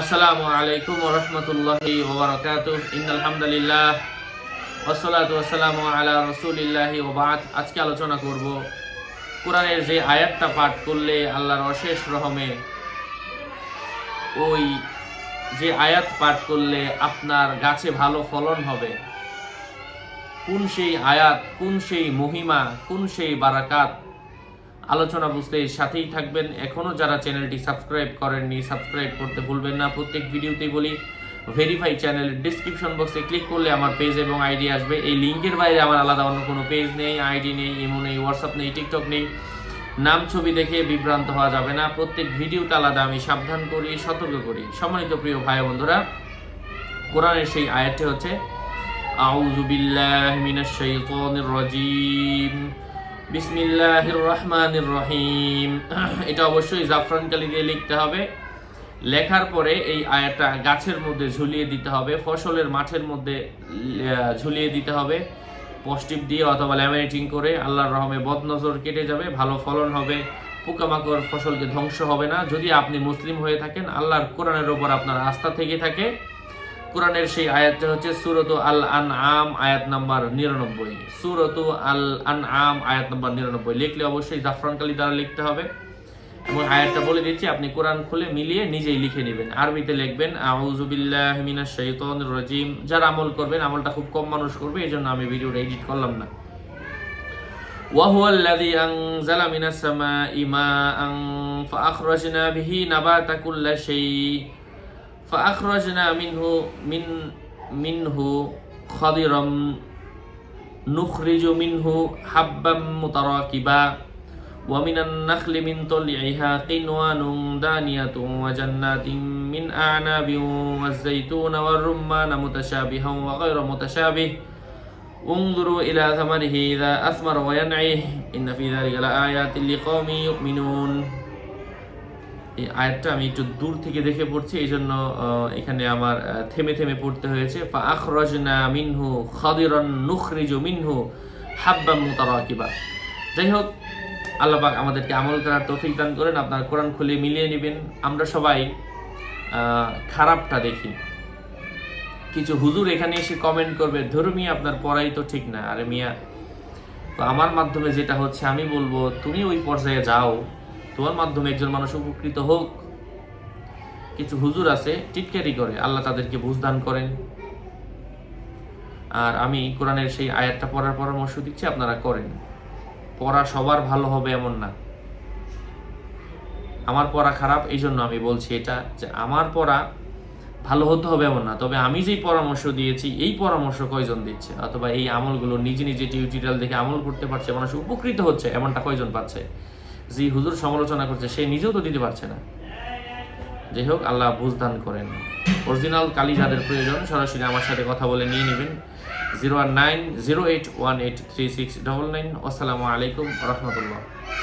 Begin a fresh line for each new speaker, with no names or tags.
আসসালামু আলাইকুম ওয়া রাহমাতুল্লাহি ওয়া বারাকাতুহু ইন্নাল হামদুলিল্লাহ ওয়াসসালাতু ওয়াসসালামু আলা রাসূলিল্লাহি ওয়া বা'দ। আজকে আলোচনা করব কোরআনের যে আয়াতটা পাঠ করলে আল্লাহর অশেষ রহমে, ওই যে আয়াত পাঠ করলে আপনার গাছে ভালো ফলন হবে, কোন সেই আয়াত, কোন সেই মহিমা, কোন সেই বারাকাত, আলোচনা বুঝতে সাথেই থাকবেন। এখনও যারা চ্যানেলটি সাবস্ক্রাইব করেননি, সাবস্ক্রাইব করতে ভুলবেন না। প্রত্যেক ভিডিওতেই বলি, ভেরিফাই চ্যানেলের ডিসক্রিপশন বক্সে ক্লিক করলে আমার পেজ এবং আইডি আসবে। এই লিঙ্কের বাইরে আমার আলাদা অন্য কোনো পেজ নেই, আইডি নেই, ইমো নেই, হোয়াটসঅ্যাপ নেই, টিকটক নেই। নাম ছবি দেখে বিভ্রান্ত হওয়া যাবে না। প্রত্যেক ভিডিওতে আলাদা আমি সাবধান করি, সতর্ক করি। সম্মানিত প্রিয় ভাই বন্ধুরা, কোরআনের সেই আয়াতটি হচ্ছে আউযু বিল্লাহি মিনাশ শাইতানির রাজীম, বিসমিল্লাহির রহমানির রহিম। এটা অবশ্যই জাফরান কালি দিয়ে লিখতে হবে। লেখার পরে এই আয়াতটা গাছের মধ্যে ঝুলিয়ে দিতে হবে, ফসলের মাঠের মধ্যে ঝুলিয়ে দিতে হবে, পস্টিপ দিয়ে অথবা ল্যামিনেটিং করে। আল্লাহর রহমে বদনজর কেটে যাবে, ভালো ফলন হবে, পোকামাকড় ফসলকে ধ্বংস হবে না। যদি আপনি মুসলিম হয়ে থাকেন, আল্লাহর কোরআনের ওপর আপনার আস্থা থেকে থাকে। কোরআনের সেই আয়াতটা হচ্ছে সূরাত আল আনআম আয়াত নাম্বার 99। সূরাত আল আনআম আয়াত নাম্বার 99 লিখলে অবশ্যই জাফরান কালি দ্বারা লিখতে হবে। এবং আয়াতটা বলে দিচ্ছি, আপনি কোরআন খুলে মিলিয়ে নিজেই লিখে নেবেন। আরবিতে লিখবেন আউযু বিল্লাহি মিনাশ শাইতানির রাজীম। যারা আমল করবেন, আমলটা খুব কম মানুষ করবে, এজন্য আমি ভিডিওটা এডিট করলাম না। ওয়া হুয়াল্লাযী আনজালা মিনাস সামাই মাআন ফাআখরাজনা বিহি নাবাতা কুল্লি শাই فأخرجنا منه خضرا نخرج منه حبا متراكبا ومن النخل من طلعها قنوان دانية وجنات من أعناب والزيتون والرمان متشابها وغير متشابه انظروا إلى ثمره إذا أثمر وينعه إن في ذلك لآيات لقوم يؤمنون। এই আয়াতটা আমি একটু দূর থেকে দেখে পড়ছি, এই জন্য এখানে আমার থেমে থেমে পড়তে হয়েছে। ফাআখরাজনা মিনহু খাদিরান নুখরিজু মিনহু হাব্বাম মুতারাকিবা। যাই হোক, আল্লাহ পাক আমাদেরকে আমল করার তৌফিক দান করেন। আপনার কোরআন খুলে মিলিয়ে নেবেন। আমরা সবাই খারাপটা দেখি। কিছু হুজুর এখানে এসে কমেন্ট করবে, ধর্মী আপনার পড়াই তো ঠিক না। আরে মিয়া, তো আমার মাধ্যমে যেটা হচ্ছে আমি বলবো, তুমি ওই পর্যায়ে যাও, তোমার মাধ্যমে একজন মানুষ উপকৃত হোক। কিছু হুজুর আছে টিটকারি করে, আল্লাহ তাদেরকে বুঝ দান করেন। আর আমি কোরআনের সেই আয়াতটা পড়ার পরামর্শ দিচ্ছি, আপনারা করেন। পড়া সবার ভালো হবে এমন না। আমার পড়া খারাপ, এই জন্য আমি বলছি এটা, যে আমার পড়া ভালো হতে হবে এমন না। তবে আমি যেই পরামর্শ দিয়েছি, এই পরামর্শ কয়জন দিচ্ছে, অথবা এই আমলগুলো নিজে নিজে টিউটোরিয়াল দেখে আমল করতে পারছে, মানুষ উপকৃত হচ্ছে, এমনটা কয়জন পাচ্ছে? যে হুজুর সমালোচনা করছে, সে নিজেও তো দিতে পারছে না। যাই হোক, আল্লাহ বুঝদান করেন। অরিজিনাল কালি যাদের প্রয়োজন, সরাসরি আমার সাথে কথা বলে নিয়ে নেবেন। 01908183699। আসসালামু আলাইকুম ওয়া রাহমাতুল্লাহ।